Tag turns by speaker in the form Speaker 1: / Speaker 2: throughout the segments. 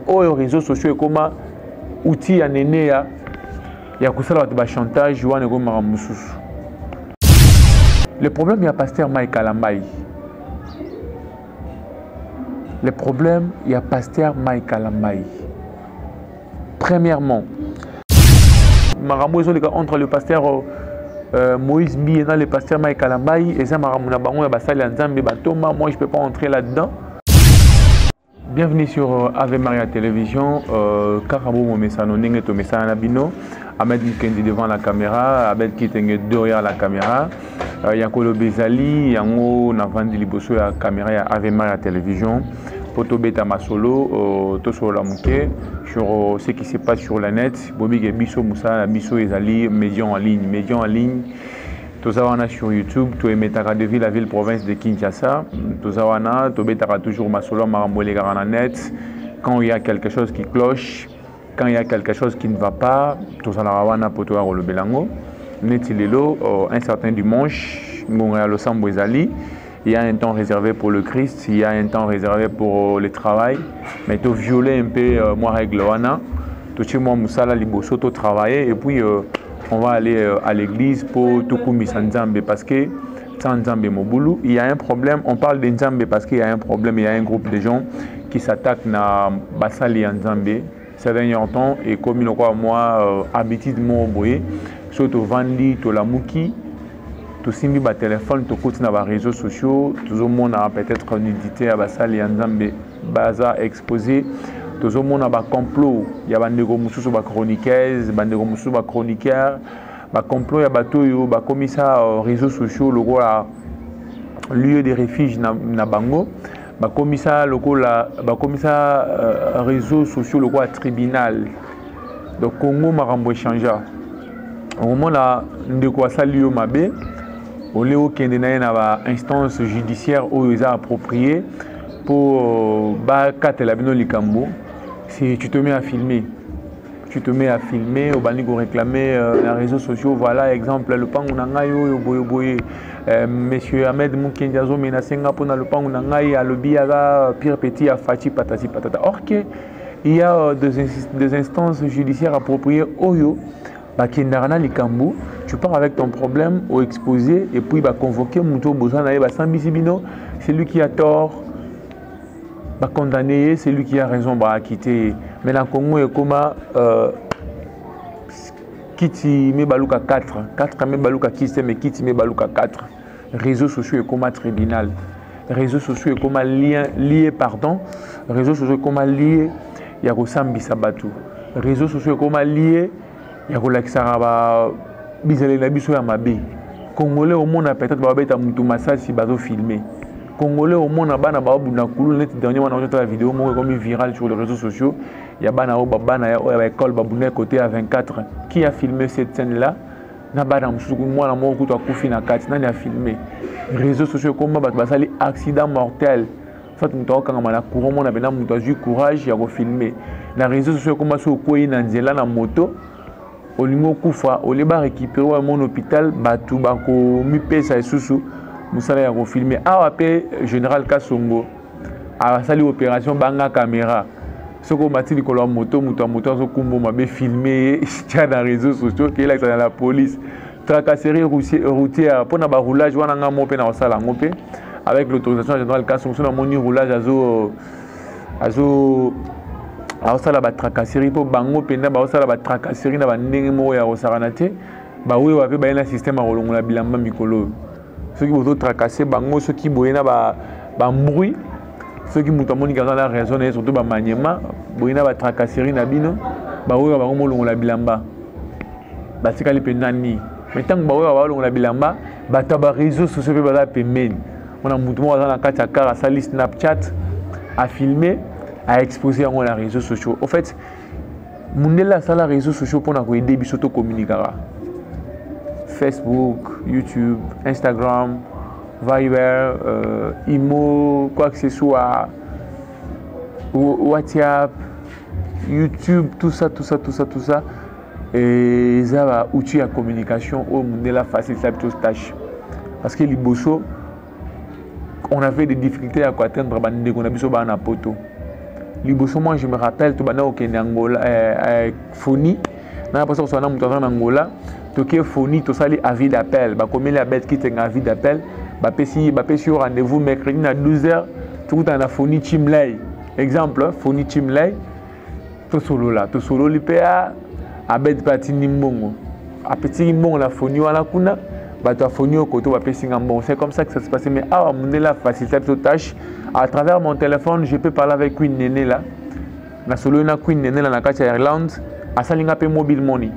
Speaker 1: aux réseaux sociaux comme outil à néné ya kusala ba chantage wana ko maramususu. Le problème il y a pasteur Mike Alambai. Le problème il y a pasteur Mike Alambai. Premièrement, maramuso entre le pasteur Moïse Bi et le pasteur Mike Alambai et ça maramuna bango ya basali nzambe batoma, moi je peux pas entrer là-dedans. Bienvenue sur Ave Maria Télévision. Karabo Momesano Nenge Tomesana Nabino. Ahmed Mkendi devant la caméra. Ahmed Kitenge derrière la caméra. Yankolo Bezali. Yango Navandi Liboso la caméra ya Ave Maria Télévision. Poto Beta Masolo. Toso Lamuke. Sur ce qui se passe sur la net. Bobi Gebiso Moussa. Biso Ezali. Médian en ligne. Médian en ligne. Tozawana sur YouTube, tu es Metara de ville, la ville province de Kinshasa. Tozawana, tu es toujours Masolo Marambolé Garananet. Quand il y a quelque chose qui cloche, quand il y a quelque chose qui ne va pas, Tozalawana Potoa le Belango. Netilelo, un certain dimanche, Montréal Sambouezali. Il y a un temps réservé pour le Christ, il y a un temps réservé pour le travail. Mais tu violer un peu moi règle wana. Tu moi Moussala Liboso, tu travailler et puis on va aller à l'église pour Tukumi Sanzambe parce que Sanzambe Moboulou, il y a un problème. On parle de Nzambe parce qu'il y a un problème. Il y a un groupe de gens qui s'attaquent à Basali Nzambe ces derniers temps. Et comme il y a moi, habitude mon boye, surtout Vandi, to la Mouki, tout simbi ba téléphone, tout côté na ba réseaux sociaux, tout le monde a peut-être nudité à Basali Nzambe, baza exposé. Tout le monde a un complot. Il y a des gens qui chroniqueuses, des gens qui chroniqueurs, des complot, il y a des commissaires réseaux sociaux, le lieu de refuge na bango, des commissaires réseaux sociaux, le tribunal. Donc Congo marambo échangea. Au moment là, de quoi ça lieu mabé, au lieu qu'il y ait une instance judiciaire où ils ont approprié pour battre la bino likambo. Si tu te mets à filmer, au banigo réclamer les réseaux sociaux, voilà exemple le pan unangayo boye monsieur Ahmed Moukendiazo menacenga pour le pan unangayi à l'obiaga pire petit à Fati patati patata. Or que il y a des instances judiciaires appropriées oyo bakindarana likambo, tu pars avec ton problème au exposé et puis convoquer muto bozana e basambisibino, c'est lui qui a tort. Condamné, c'est lui qui a raison de quitter. Mais dans le Congo, il y a comme Kiti me baluka 4 me baluka kiste mais Kiti me baluka 4. Réseaux sociaux et comme tribunal. Réseaux sociaux et comme lié pardon. Réseaux sociaux comme lié il y a Rosambi Sabatu. Réseaux sociaux comme lié il y a Rolexaraba bizele na biso ya mabe. Congolais au monde peut-être ba beta mutu masasi bazo filmer. Congolais au monde bana ba buna kulu net dernier on a enregistré la vidéo moi comme virale sur les réseaux sociaux. Il y a bana bana ya école babuna côté à 24 qui a filmé cette scène là. Na bana musuku moi na mo kuto akufi na kati nani a filmé. Réseaux sociaux comme ba basali accident mortel. Soit muto kanga mana courant mon abena muto a eu courage ya ko filmer. Na réseaux sociaux comme so ko ina nzela na moto. Olingo kufa oleba récupérer mon hôpital batu bako mi pesa isusu. Moussala ya filmé AAP général Kasongo a sali opération banga caméra ce qu'on m'a dit que la moto so kumbo m'a filmé dans les réseaux sociaux qui est là dans la police tracasserie routière pour na ba roulage wana nga mo pe na sala ngopé avec l'autorisation générale Kasongo sur moni roulage azo sala ba tracasserie pour bango pe na ba sala ba tracasserie na ba ndenge mo ya osaranate ba oui wa pe ba na système a rolongola bilamba mikolo. Ceux qui vont tracasser, ceux qui boyena bruit, ceux qui mutamoni dans la raison et surtout maniema, boyena ba tracasserie na bino, oyo ba ngomolongo la bilamba. Ba tikali penani. Mais tant que ba oyo ba longo la bilamba, ba taba réseaux sociaux pe ba pemeni. On a mutumo dans la kati akara sali Snapchat à filmer, à exposer en les réseaux sociaux. En fait, mundela sala réseaux sociaux pour na ko aider biso to communiquera. Facebook, YouTube, Instagram, Viber, Imo, quoi que ce soit, WhatsApp, YouTube, tout ça. Et ça va outil à communication au monde de la facilité la tâche. Parce que les bosso, on avait des difficultés à atteindre on a besoin d'un poto. liboso moi je me rappelle to bana okende Angola Foni na pas so na mutu en Angola to ke Foni to sali avis d'appel ba comme la bête qui te avis d'appel ba pesi au rendez-vous mercredi à 12h tout en la Foni Chimley exemple Foni Chimley to solo l'IPA a bête parti nimbongo a petit mbongo la Foni wala kuna ba to Foni au côté ba pesi ngambongo c'est comme ça que ça se passait mais ah mon la facilité de tâche à travers mon téléphone je peux parler avec Queen Nene là na solo na Queen Nene là na Katia Airlines à salinga pe mobile money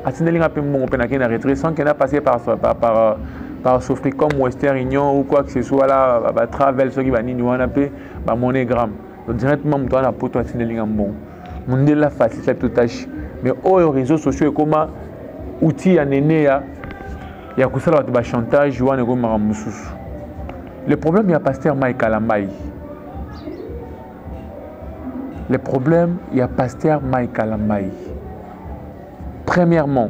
Speaker 1: à tinalinga pe mbongo pe na kena retrait sans qu'elle a passé par Sofricom Western Union ou quoi que ce soit là ba travel ce qui va ni wana pe ba MoneyGram donc directement muto na poto à tinalinga mbongo mon la facilité de tâche mais aux réseaux sociaux comme outil ya Nene ya kusala ba chantage wana ko maramususu. Le problème, il y a pasteur Mike Kalambai. Le problème, il y a pasteur Mike Kalambai. Premièrement,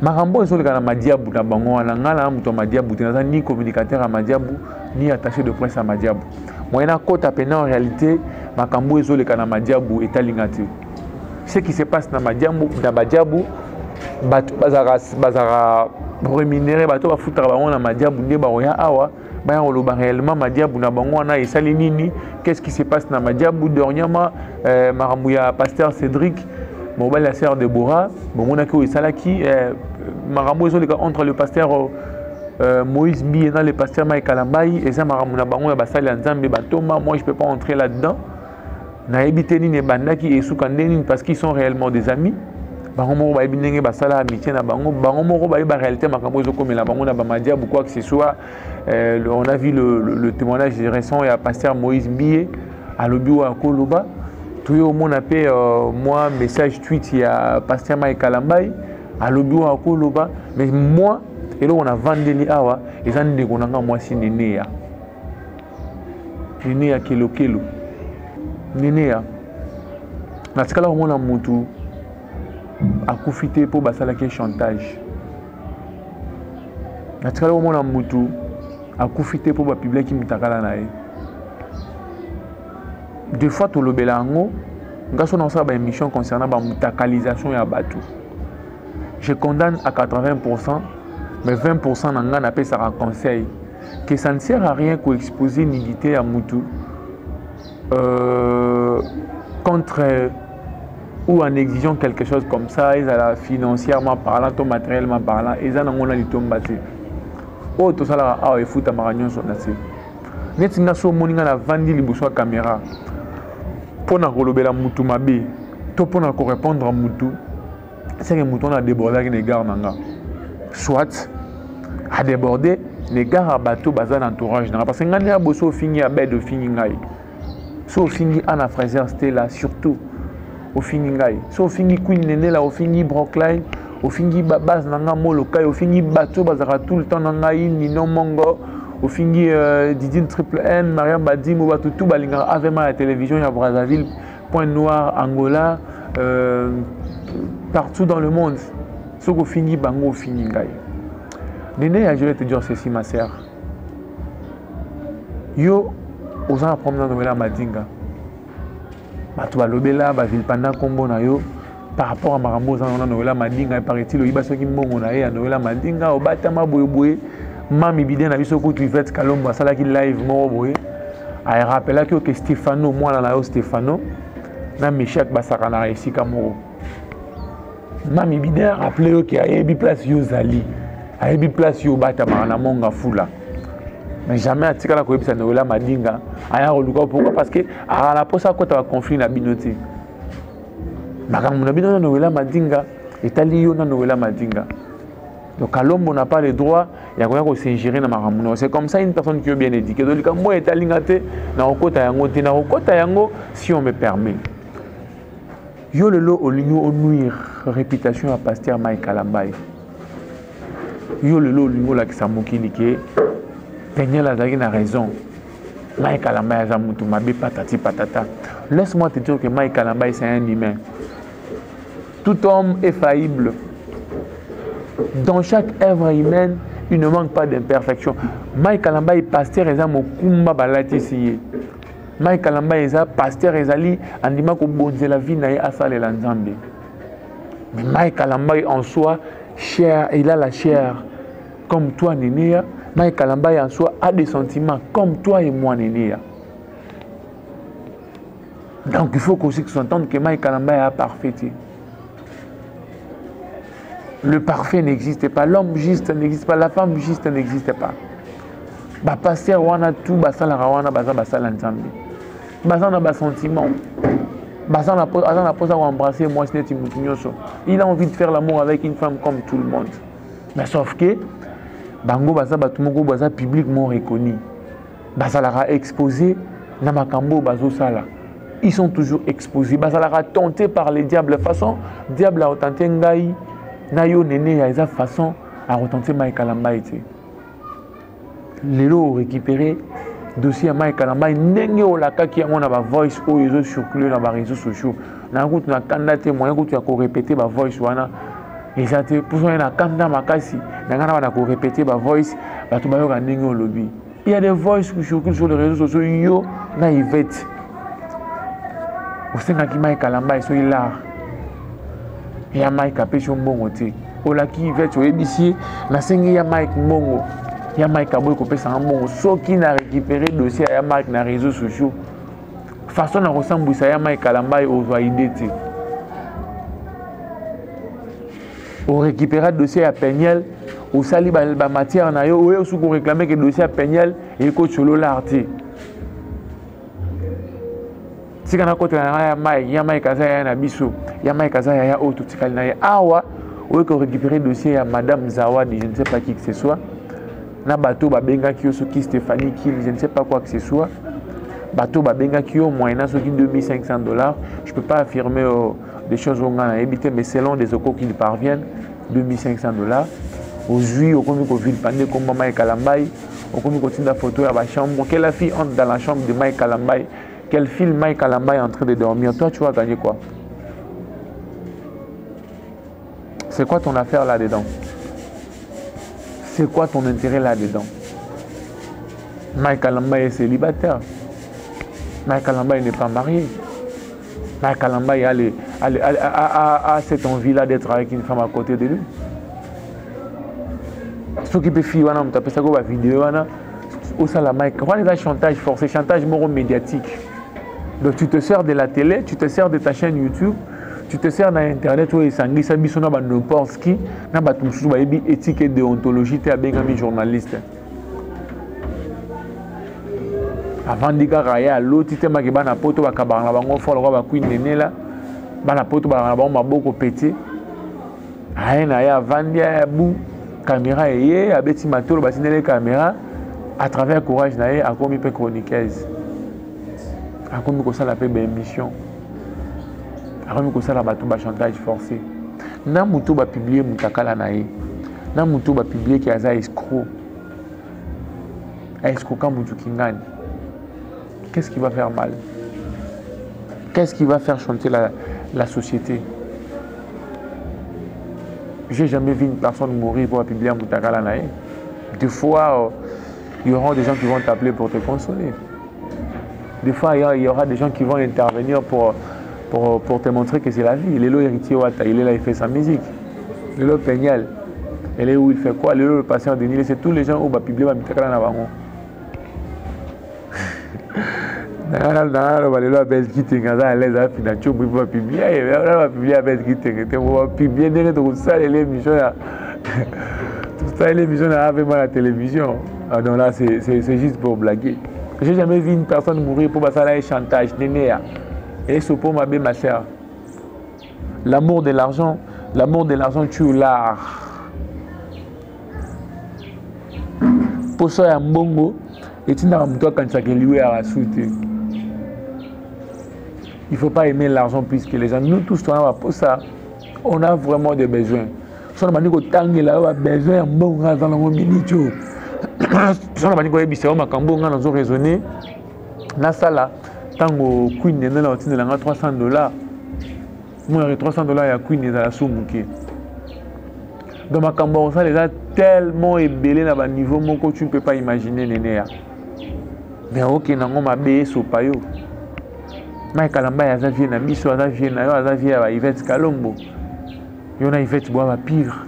Speaker 1: Marambo est sur le canal Madiabou, na bango anangala muto Madiabou, t'es ni communicateur à Madiabou, ni attaché de presse à Madiabou. Moi, il y a un côté en réalité, Makambo est sur le canal Madiabou et Talingati. Ce qui se passe dans Madiabou, bazara rémunéré, bato ba foutre bango na Madiabou, ne ba roya awa. Réellement Madiabou na bango na esali nini qu'est-ce qui se passe na Madiabou dernièrement Maramouya pasteur Cédric mobile la sœur Deborah bon on a que esalaki Maramou entre le pasteur Moïse Bi et le pasteur Mike Kalambai et ça Maramou na bango ya basali nzambe batoma moi je peux pas entrer là-dedans na ebité nini bandaki et soukandeni parce qu'ils sont réellement des amis bango ba ebinenge basala amitié na bango moko ba réalité makambo zo comme la bango na ba Madiabou quoi que ce soit. On a vu le témoignage récent et à pasteur Moïse Bié à l'Obio à Koloba. Tout le monde a fait moi message tweet il y a pasteur Mike Kalambai à l'Obio à Koloba. Mais moi, et là on a vendu les awa et ça nous on a moi si Nénéa. Nénéa kelo. Nénéa. Na tikala on a mutu a profité pour basala ke chantage. Na tikala on a mutu à profiter pour le public qui m'takala nae. Deux fois tout le belango, nous avons une émission concernant la mutakalisation et bateau. Je condamne à 80%, mais 20% n'en a pas ça conseil que ça ne sert à rien qu'à exposer une nudité à Moutou contre ou en exigeant quelque chose comme ça, ils allaient financièrement parlant, ou matériellement parlant, ils en ont les tombes. Oh, tout ça là, ah, il faut ta maragnon sur la scène. Net na so moninga na vandi liboso ya caméra. Pour na kolobela mutu mabe, to pour na ko répondre à mutu. C'est que mutu na déborder avec les gars nanga. Soit à déborder les gars à bateau bazan entourage nanga parce que ngani ya boso fini ya bed fini ngai. So fini Anna Fraser Stella surtout au fini ngai. So fini Queen Nene là au fini Brockline. Au fini base nanga molokai au fini bateau bazara tout le temps nanga Nino Mongo au fini Didine Triple N Mariam Badim ou tout balinga avec la télévision à Brazzaville Point Noir Angola partout dans le monde ce qu'au fini bango au fini ngai Néné je vais te dire ceci ma sœur yo osant apprendre dans la madinga bato balobela ba ville pendant kombo na yo par rapport à Marambo, on a Noël Madinga, paraît-il, il y a ceux qui m'ont dit à Noël Madinga, au Batama Boye, Mami Biden a vu ce coup tu fais Kalomba, ça là qui live, moi, Boye. A rappelé que Stéphano, moi, là, Stéphano, n'a Michel Bassarana ici, Kamoro. Mami Biden a rappelé qu'il y a une place Yozali, a une place Yobatama, na Monga Fula. Mais jamais à Tikala Koyeb, Noël Madinga, a un rôle pourquoi? Parce que à la poste à quoi tu as conflit la binoté. Madinga donc Kalombo n'a pas le droit il y a quoi s'ingérer dans Maramuno c'est comme ça une personne qui est bien éduquée donc quand moi est alingate na okota yango si on me permet yo lelo olingo o nuire réputation à pasteur Mike Kalambai yo lelo olingo la kisamokili ke Daniel Azaki n'a raison Mike Kalambai a mutu mabe patati patata laisse-moi te dire que Mike Kalambai c'est un humain. Tout homme est faillible. Dans chaque œuvre humaine, il ne manque pas d'imperfection. Mike Kalambai, pasteur, est un kumba balati siye. Mike Kalamba eza pasteur ezali andima ko bonzela vie na ye asalela nzambe. Mais Mike Kalamba en soi chair, il a la chair comme toi Nénéa. Mike Kalamba en soi a des sentiments comme toi et moi Nénéa. Donc il faut aussi que s'entende que Mike Kalamba est parfait. Le parfait n'existe pas, l'homme juste n'existe pas, la femme juste n'existe pas. Ba pasteur wana tout basala wana basala nzambe. Basana ba sentiment. Basana posa embrasser moi c'est Timothyos. Il a envie de faire l'amour avec une femme comme tout le monde. Mais sauf que bango basa batumoko basa publiquement reconnu. Basala exposé na makambo bazo sala. Ils sont toujours exposés. Basala tenté par les diables façon diable a tenté ngai na yo Néné ya esa façon à retenter Mike Kalamba été. Les lots récupérés dossier à Mike Kalamba ndenge olaka ki yango na ba voice o ezo circuler na ba réseaux sociaux na route na kanda te moyen ko tu ko répéter ba voice wana ezate pour ça na kanda makasi na ngana na ko répéter ba voice ba to ba yo ndenge o lobby. Il y a des voices qui circulent sur les réseaux sociaux yo na Yvette au senga ki Mike Kalamba so il a ya Mike apesho mbongo te olaki Yvette o ebisi na sengi ya Mike mbongo. Il y a Mike Aboy qui a récupéré le dossier à Mike dans les réseaux sociaux. Façon à ressembler à Mike Kalamba aux identités. On récupère le dossier à Peignel, au sali la matière na yo, ou sous qu'on réclamait que le dossier à Peignel et coach solo l'arté. Si on a côté na Mike, ya Mike Azaya na biso, ya Mike Azaya ya auto tikali na ya awa, ou qu'on récupère le dossier à Madame Zawadi, je ne sais pas qui que ce soit. Na bateau babenga ki soki Stéphanie Kill, je ne sais pas quoi que ce soit. Bateau babenga ki au moyen soki $2500. Je peux pas affirmer des choses au Ghana éviter, mais selon des ocos qui parviennent, $2500. Aujourd'hui, au comique au ville pandé comme Mike Kalambay, au comique au la photo à la chambre. Quelle fille entre dans la chambre de Mike Kalambay? Quel film Mike Kalambay est en train de dormir? Toi, tu vas gagner quoi? C'est quoi ton affaire là-dedans? C'est quoi ton intérêt là-dedans? Mike Kalamba est célibataire. Mike Kalamba n'est pas marié. Mike Kalamba a cette envie-là d'être avec une femme à côté de lui. Ce qui peut faire, on tape ça comme la vidéo, au salon Mike. Quand il a chantage forcé, chantage moro médiatique. Donc tu te sers de la télé, tu te sers de ta chaîne YouTube. Tu te sers dans Internet où il s'engage, ça bise na n'importe qui, na batumsu ba ebi éthique et déontologie te abengami journaliste. Avant d'ika raya l'autre te ma ke bana poto ba kabanga bango folo ba queen nene la, bana poto ba bango maboko pété. Aena ya vandia bu caméra yé abeti matolo ba sinele caméra à travers courage na yé akomi pe chroniqueuse. Akomi ko sala pe émission. Akomi ko sala bato ba chantage forcé. Na muto ba publier mutakala na ye. Na muto ba publier ki aza escroc. Escroc ka mutu kingani. Qu'est-ce qui va faire mal? Qu'est-ce qui va faire chanter la société? J'ai jamais vu une personne mourir pour publier mutakala na ye. Des fois, il y aura des gens qui vont t'appeler pour te consoler. Des fois, il y aura des gens qui vont intervenir pour te montrer que c'est la vie. Lélo héritier Wata, il est là, il fait sa musique. Lélo Peignel, elle est où il fait quoi? Lélo le patient de Nil, c'est tous les gens où va publier ma mutakala na bango. Lélo abel kitting, à l'aise à financier, il va publier, il va publier abel kitting, il va publier tout ça, l'émission là. Tout ça, l'émission là avec moi la télévision. Ah non, là, c'est juste pour blaguer. J'ai jamais vu une personne mourir pour passer un chantage, Nénéa. Et ce pour ma belle ma sœur. L'amour de l'argent tue l'art. Pour ça, il y a un bongo. Et tu n'as pas quand tu as lié à la soute. Il ne faut pas aimer l'argent plus que les gens. Nous tous, pour ça, on a vraiment des besoins. Si on a besoin de bon dans le minute. Si on a besoin de raisonner, dans ça là, tant que Queen est là, on a $300. Moi, $300, il y a Queen est dans la somme. Donc, ma cambo, ça les a tellement ébellés à un niveau que tu ne peux pas imaginer, Nénéa. mais ok nango mabe sopa yo Mike Kalamba aza vie na biso aza vie na yo aza vie ya Yvette Kalombo yo na Yvette boa ba pire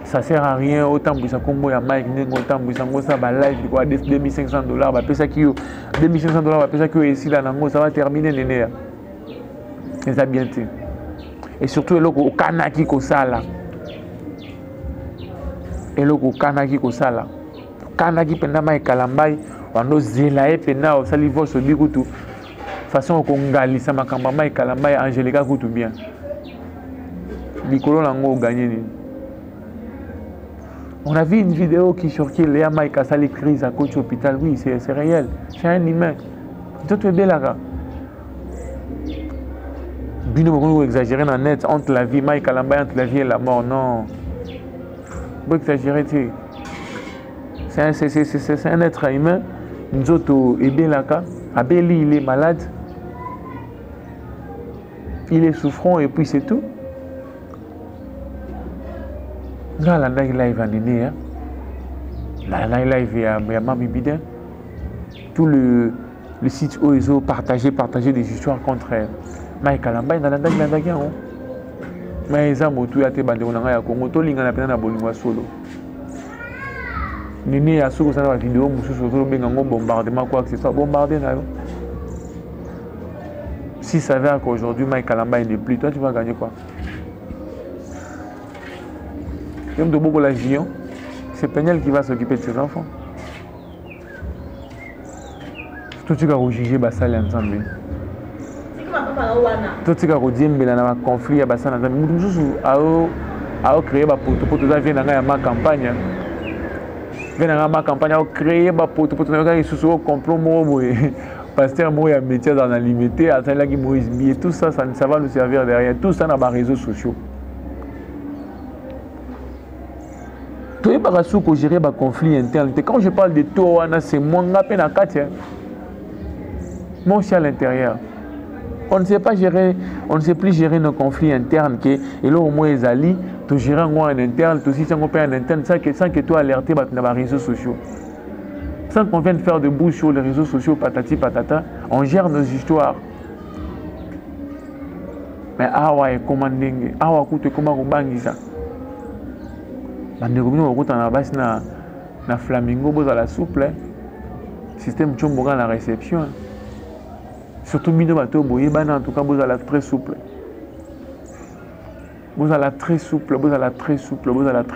Speaker 1: ça sert à rien autant pour ça combo ya Mike ndenge autant pour ça ngosa ba live quoi $2500 ba pesa ki yo $2500 ba pesa ki yo ici là nango ça va terminer nene et ça bien té et surtout eloko kanaki ko sala eloko kanaki ko sala kanaki penda Mike Kalamba wando zela e penda o sali voso bikutu façon ko ngalisa makamba Mike Kalamba Angelica kutu bien likolo lango gagné ni. On a vu une vidéo qui sortait Léa Mike a sali crise à côté hôpital. Oui, c'est réel. C'est un humain. Toi, tu es belle là. Bino, vous exagérez dans le net entre la vie, Mike Kalamba entre la vie et la mort. Non. Vous exagérez. C'est un être humain. Nous autres, Abeli, il est malade. Il est souffrant et puis c'est tout. Là, la live en est la live ya Mami Biden. Tout le site OESO partager des histoires contre Mike Kalamba dans la live. Mais ils ont motu ya te bande on ya Congo to linga na pena na bolingwa solo. Nini ya soko ça la vidéo mususu to benga ngo bombardement quoi que ce soit bombardé na yo. Si ça s'avère qu'aujourd'hui Mike Kalamba n'est plus, toi tu vas gagner quoi? Comme de beaucoup la Gion, c'est Penel qui va s'occuper de ses enfants. Tout ce qui a jugé Bassal ensemble. Tout ce qui a dit mais dans un conflit à Bassal ensemble. Nous avons créé ma pote pour tout ça vient dans ma campagne. Vient dans ma campagne a créé ma pote pour tout ça ils se sont complot moi pasteur moi a métier dans la limité à ça là qui Moïse et tout ça ça va nous servir derrière tout ça dans les réseaux sociaux. Tu pas que gérer un conflit interne. Quand je parle de toi, c'est moi qui suis moi aussi à l'intérieur. On ne sait pas gérer, on ne sait plus gérer nos conflits internes. Et là, au moins, les alliés, tu gères en interne, tu aussi en interne, sans que tu alerté dans les réseaux sociaux. Sans qu'on vienne faire de bouche sur les réseaux sociaux, patati patata, on gère nos histoires. Mais awa est commandé, awa coûte comment on bangue ça. Na Flamingo boza la souple système chomboga la réception surtout mino bato boye bana en tout cas boza la très souple boza la très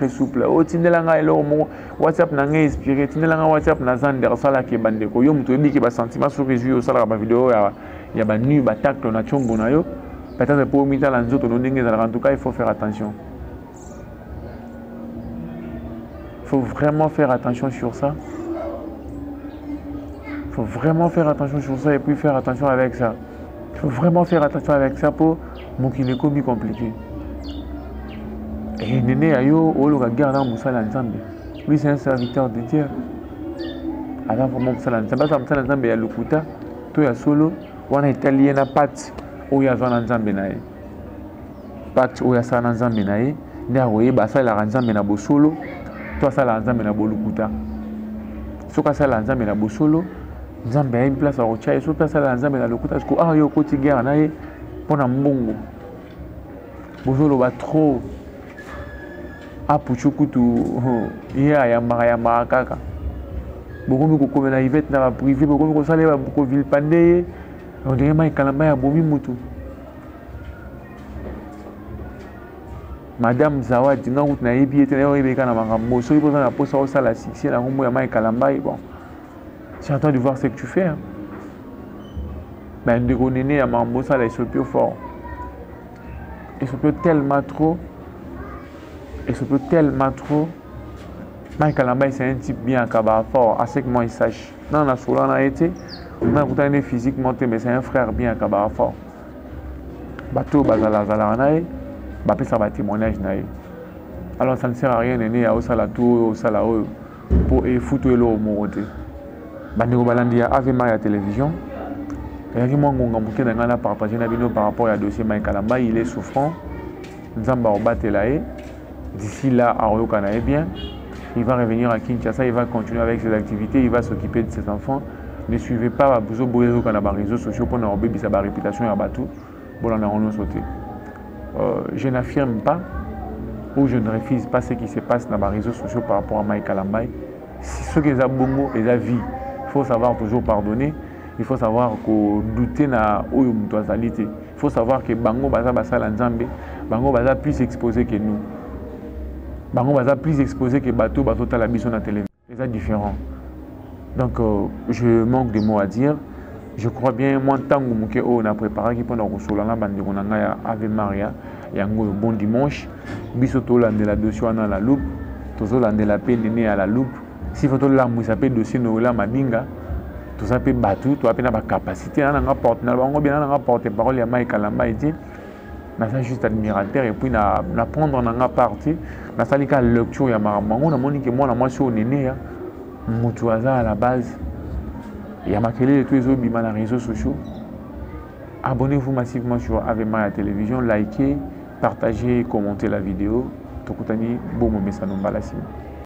Speaker 1: souple o tindelanga elo mo WhatsApp na ngai inspiré tindelanga WhatsApp na zander sala ke bandeko yo muto ebi ke ba sentiment sur réjouir au sala ba vidéo ya ba nu ba tacle na chombo na yo peut-être pour mita la nzoto no ndenge en tout cas il faut faire attention. Il faut vraiment faire attention sur ça. Il faut vraiment faire attention sur ça et puis faire attention avec ça. Il faut vraiment faire attention avec ça pour mon qui n'est commis compliqué. Et Néné Ayo, Olo garde en Moussa Lanzambe. Lui, c'est un serviteur de Dieu. Alors, pour Moussa Lanzambe, Moussa Lanzambe, il y a le Kuta, tout y a solo, on a italien à Pat, où il y a Zan Lanzambe nae. Pat, où il y a Zan Lanzambe nae. N'a oué, bah ça, il a Lanzambe na bo solo. Toi ça la nzambe na bolukuta soka ça la nzambe na bosolo nzambe a une place à rocha et soka ça la nzambe na lokuta parce que ah yo koti guerre na ye pona mbongo bosolo ba trop a puchukutu ya mara kaka bokomi ko komela Yvette na ba privé bokomi ko sala ba ko ville pande on dirait Mike Kalamba ya bomi mutu. Madame Zawadi, non, vous n'avez pas été là, vous avez été là, vous avez été là, vous avez été là, j'attends de voir ce que tu fais. Ben, de Gonéné à Mambosa, il se peut fort. Il se peut tellement trop. Mike Kalamba, c'est un type bien fort, assez que moi il sache. Non, la Solan a été, on a physiquement, mais c'est un frère bien fort. Bateau, Bazala, Zalanaï. Ça va témoignage. Alors ça ne sert à rien de au salato au salao pour foutre l'eau au moroté. Bandeko balandi ya Ave Maria Télévision. Et qui moi ngonga mbuke na ngana partager na bino par rapport à dossier Mike Kalamba, il est souffrant. Nzamba obatela e. D'ici là aroyoka na bien. Il va revenir à Kinshasa, il va continuer avec ses activités, il va s'occuper de ses enfants. Ne suivez pas les réseaux sociaux pour nous sa réputation à Batou. Je n'affirme pas ou je ne refuse pas ce qui se passe dans les réseaux sociaux par rapport à Mike Kalambay. Si ce qui est bongo et la vie, il faut savoir toujours pardonner. Il faut savoir que douter na oyo mutuazalité. Il faut savoir que bango baza basala nzambe, bango baza plus exposé que nous. Bango baza plus exposé que bateau tala biso na télévision. C'est différent. Donc je manque de mots à dire. Je crois bien moi tango muke o na préparé qui pendant kosolanga bandeko na nga ya Ave Maria yango bon dimanche biso to landela dossier na la loupe tozo landela pe nene à la loupe si faut to la musa pe dossier no la madinga tout ça peut battre tout appelle la capacité na nga porte na bango bien na nga porte parole ya Mike Kalambay dit na ça juste admirateur et puis na prendre na nga partie na salika lecture ya mamango na moni que moi na moi sur nene ya mutuaza à la base. Il y a marqué les tous les réseaux sociaux. Abonnez-vous massivement sur Ave Maria Télévision, likez, partagez, commentez la vidéo. Tokutani, bon moment ça nous